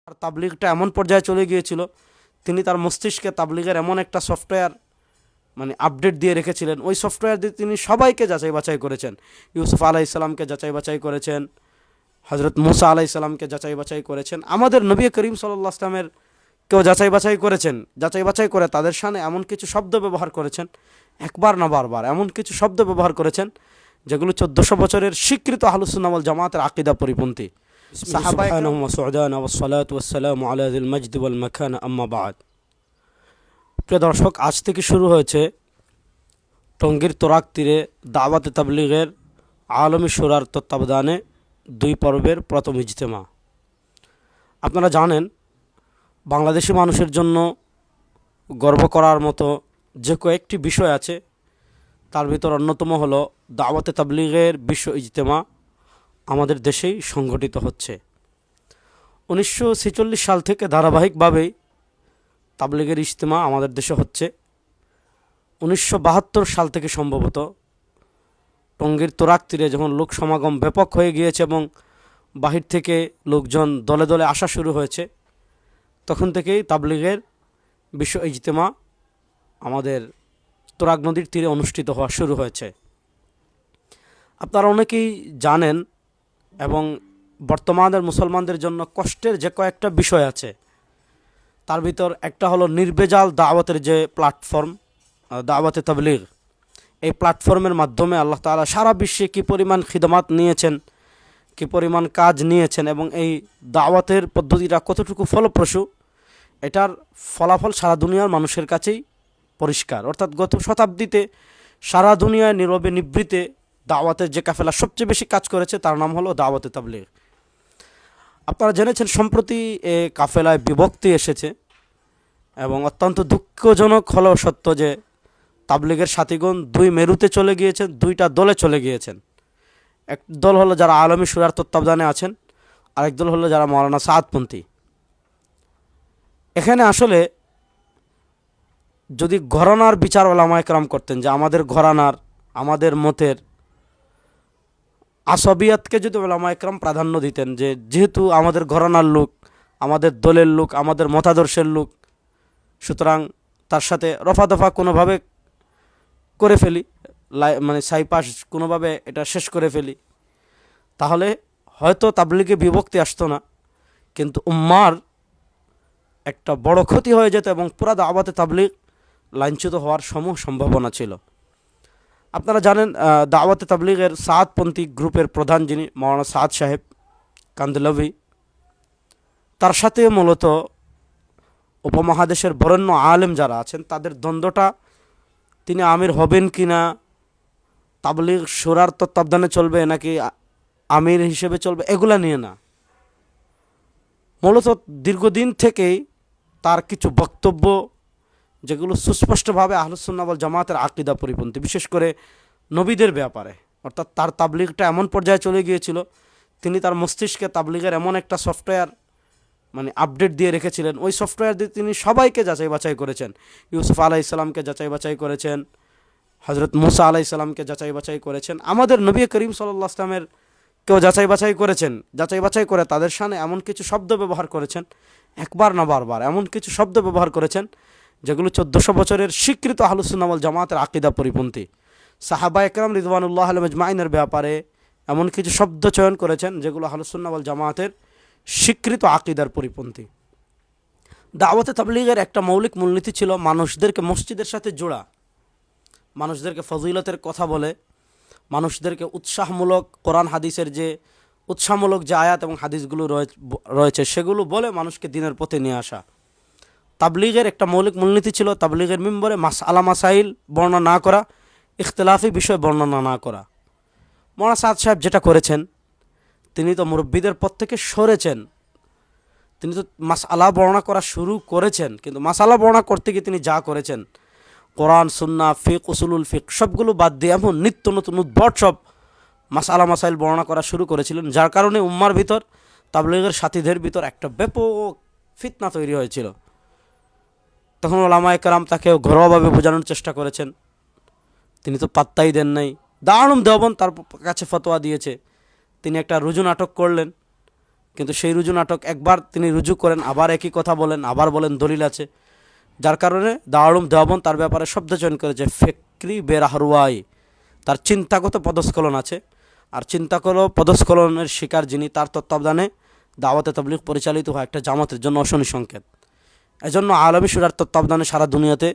আর তাবলিগটা এমন পর্যায়ে চলে গিয়েছিল, তিনি তার মস্তিষ্কে তাবলিগের এমন একটা সফটওয়্যার আপডেট দিয়ে রেখেছিলেন। ওই সফটওয়্যার দিয়ে তিনি সবাইকে যাচাই বাছাই করেছেন। ইউসুফ আলাইসাল্লামকে যাচাই বাছাই করেছেন, হজরত মুসা আলাইসাল্লামকে যাচাই বাছাই করেছেন, আমাদের নবী করিম সাল্লাল্লাহু আলাইহি ওয়াসাল্লামের কেউ যাচাই বাছাই করেছেন। যাচাই বাছাই করে তাদের সামনে এমন কিছু শব্দ ব্যবহার করেছেন, একবার না বারবার এমন কিছু শব্দ ব্যবহার করেছেন যেগুলো 1400 বছরের স্বীকৃত আহলুস সুন্নাহ ওয়াল জামাতের আকীদা পরিপন্থী। সাহাবায়ে কেরাম ওয়া সুআদানা ওয়াস সালাতু ওয়াস সালামু আলা যিল মজদ ওয়াল মাকান, আম্মা বা'দ। প্রিয় দর্শক, আজ থেকে শুরু হয়েছে টঙ্গীর তোরাক তীরে দাওয়াতে তাবলীগের আলমী শুরার তত্ত্বাবধানে 2 পর্বের প্রথম ইজতেমা। আপনারা জানেন, বাংলাদেশি মানুষের জন্য গর্ব করার মতো যে কয়েকটি বিষয় আছে, তার ভিতর অন্যতম হলো দাওয়াতে তাবলীগের বিশ্ব ইজতেমা আমাদের দেশেই সংগঠিত হচ্ছে। 1946 সাল থেকে ধারাবাহিকভাবেই তাবলীগের ইজতেমা আমাদের দেশে হচ্ছে। 1972 সাল থেকে সম্ভবত টঙ্গীর তোরাক তীরে যখন লোক সমাগম ব্যাপক হয়ে গিয়েছে এবং বাহির থেকে লোকজন দলে দলে আসা শুরু হয়েছে, তখন থেকেই তাবলীগের বিশ্ব ইজতেমা আমাদের তোরাগ নদীর তীরে অনুষ্ঠিত হওয়া শুরু হয়েছে। আপনারা অনেকেই জানেন, এবং বর্তমানের মুসলমানদের জন্য কষ্টের যে কয়েকটা বিষয় আছে, তার ভিতর একটা হলো নির্ভেজাল দাওয়াতের যে প্ল্যাটফর্ম দাওয়াতে তাবলীগ। এই প্ল্যাটফর্মের মাধ্যমে আল্লাহ তাআলা সারা বিশ্বে কী পরিমাণ খিদমাত নিয়েছেন, কী পরিমাণ কাজ নিয়েছেন, এবং এই দাওয়াতের পদ্ধতিটা কতটুকু ফলপ্রসূ, এটার ফলাফল সারা দুনিয়ার মানুষের কাছেই পরিষ্কার। অর্থাৎ গত শতাব্দীতে সারা দুনিয়ায় নীরবে নিভৃতে দাওয়াতের যে কাফেলা সবচেয়ে বেশি কাজ করেছে, তার নাম হলো দাওয়াতে তাবলীগ। আপনারা জেনেছেন, সম্প্রতি এ কাফেলায় বিভক্তি এসেছে, এবং অত্যন্ত দুঃখজনক হলেও সত্য যে তাবলীগের সাথীগণ 2 মেরুতে চলে গিয়েছেন, 2টা দলে চলে গিয়েছেন। এক দল হলো যারা আলমী শুরার তত্ত্বাবধানে আছেন, আরেক দল হলো যারা মাওলানা সাদপন্থী। এখানে আসলে যদি ঘরানার বিচার ওলামায়ে কেরাম করতেন, যে আমাদের ঘরানার, আমাদের মতের আসবিয়াতকে যদি ওলামায়ে কেরাম প্রাধান্য দিতেন, যে যেহেতু আমাদের ঘরানার লোক, আমাদের দলের লোক, আমাদের মতাদর্শের লোক, সুতরাং তার সাথে রফা দফা কোনোভাবে করে ফেলি, সাইপাস কোনোভাবে এটা শেষ করে ফেলি, তাহলে হয়তো তাবলীগে বিভক্তি আসতো না, কিন্তু উম্মার একটা বড় ক্ষতি হয়ে যেত এবং পুরা দাওয়াতে তাবলীগ লাঞ্ছিত হওয়ার সম্ভাবনা ছিল। আপনারা জানেন, দাওয়াতে তাবলীগের সাদপন্থী গ্রুপের প্রধান যিনি মাওলানা সাদ সাহেব কান্দলভি, তার সাথে মূলত উপমহাদেশের বরেণ্য আলেম যারা আছেন, তাদের দ্বন্দ্বটা তিনি আমির হবেন কি না, তাবলীগ শুরার তত্ত্বাবধানে চলবে নাকি আমির হিসেবে চলবে, এগুলা নিয়ে না। মূলত দীর্ঘদিন থেকেই তার কিছু বক্তব্য, যেগুলো সুস্পষ্টভাবে আহলুস সুন্নাহ ওয়াল জামাতের আকীদা পরিপন্থী, বিশেষ করে নবীদের ব্যাপারে। অর্থাৎ তার তাবলীগটা এমন পর্যায়ে চলে গিয়েছিল, তিনি তার মস্তিষ্কে তাবলীগের এমন একটা সফটওয়্যার আপডেট দিয়ে রেখেছিলেন। ওই সফটওয়্যার দিয়ে তিনি সবাইকে যাচাই বাছাই করেছেন। ইউসুফ আলাইসাল্লামকে যাচাই বাছাই করেছেন, হজরত মুসা আলাইসাল্লামকে যাচাই বাছাই করেছেন, আমাদের নবী করিম সাল্লাল্লাহু আলাইহি ওয়াসাল্লামের কেউ যাচাই বাছাই করেছেন। যাচাই বাছাই করে তাদের সামনে এমন কিছু শব্দ ব্যবহার করেছেন, একবার না বারবার এমন কিছু শব্দ ব্যবহার করেছেন যেগুলো 1400 বছরের স্বীকৃত আহলুস সুন্নাহ ওয়াল জামাতের আকীদা পরিপন্থী। সাহাবায়ে কেরাম রিদওয়ানুল্লাহ আলাইহিম আজমাইনের ব্যাপারে এমন কিছু শব্দ চয়ন করেছেন যেগুলো আহলুস সুন্নাহ ওয়াল জামাতের স্বীকৃত আকীদার পরিপন্থী। দাওয়াতে তাবলীগের একটা মৌলিক মূলনীতি ছিল মানুষদেরকে মসজিদের সাথে জোড়া, মানুষদেরকে ফজিলতের কথা বলে, মানুষদেরকে উৎসাহমূলক কোরআন হাদিসের যে উৎসাহমূলক যে আয়াত এবং হাদিসগুলো রয়েছে সেগুলো বলে মানুষকে দিনের পথে নিয়ে আসা। তাবলীগের একটা মৌলিক মূলনীতি ছিল তাবলীগের মিম্বরে মাসআলা মাসাইল বর্ণনা না করা, ইখতিলাফি বিষয় বর্ণনা না করা। মাওলানা সাদ সাহেব যেটা করেছেন, তিনি তো মুরব্বীদের পথ থেকে সরেছেন, তিনি তো মাসআলা বর্ণনা করা শুরু করেছেন, কিন্তু মাসআলা বর্ণনা করতে গিয়ে তিনি যা করেছেন, কোরআন সুন্নাহ ফিকহ উসুলুল ফিকহ সবগুলো বাদ দিয়ে এমন নিত্য নতুন উদ্ভট সব মাসআলা মাসাইল বর্ণনা করা শুরু করেছিলেন, যার কারণে উম্মার ভিতর, তাবলীগের সাথীদের ভিতর একটা ব্যাপক ফিতনা তৈরি হয়েছিল। তখন ওলামায়ে কেরাম তাকে ঘরোয়াভাবে বোঝানোর চেষ্টা করেছেন, তিনি তো পাত্তাই দেন নাই। দারুম দেওবন্দ তার কাছে ফতোয়া দিয়েছে, তিনি একটা রুজু নাটক করলেন, কিন্তু সেই রুজু নাটক একবার তিনি রুজু করেন, আবার একই কথা বলেন, আবার বলেন দলিল আছে, যার কারণে দারুল দেওবন্দ তার ব্যাপারে শব্দ চয়ন করেছে ফিকরি বেরাহরুয়াই, তার চিন্তাগত পদস্খলন আছে। আর চিন্তাগত পদস্খলনের শিকার যিনি, তার তত্ত্বাবধানে দাওয়াতে তাবলীগ পরিচালিত হয় একটা জামাতের জন্য অশনি সংকেত। এজন্য আলমী শুরার তত্ত্বাবধানে সারা দুনিয়াতে,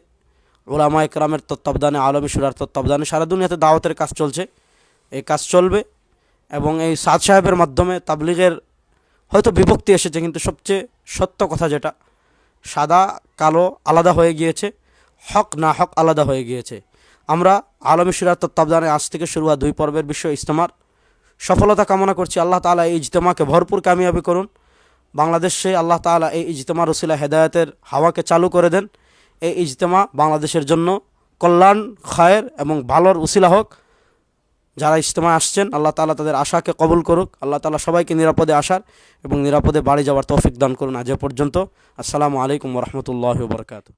ওলামা একরামের তত্ত্বাবধানে, আলমী শুরার তত্ত্বাবধানে সারা দুনিয়াতে দাওয়াতের কাজ চলছে, এই কাজ চলবে। এবং এই সাদ সাহেবের মাধ্যমে তাবলীগের হয়তো বিভক্তি এসেছে, কিন্তু সবচেয়ে সত্য কথা যেটা, সাদা কালো আলাদা হয়ে গিয়েছে, হক না হক আলাদা হয়ে গিয়েছে। আমরা আলমী শুরার তত্ত্বাবধানে আজ থেকে শুরু হওয়া 2 পর্বের বিশ্ব ইজতেমার সফলতা কামনা করছি। আল্লাহ তাআলা এই ইজতেমাকে ভরপুর কামিয়াবি করুন। বাংলাদেশে আল্লাহ তাআলা এই ইজতেমার উসিলা হেদায়েতের হাওয়াকে চালু করে দেন। এই ইজতেমা বাংলাদেশের জন্য কল্যাণ, খায়ের এবং ভালোর উসিলা হোক। যারা ইজতেমায় আসছেন আল্লাহ তাআলা তাদের আশাকে কবুল করুক। আল্লাহ তাআলা সবাইকে নিরাপদে আসার এবং নিরাপদে বাড়ি যাওয়ার তৌফিক দান করুন। আজ এ পর্যন্ত। আসসালামু আলাইকুম ওয়া রাহমাতুল্লাহি ওয়া বারাকাতুহু।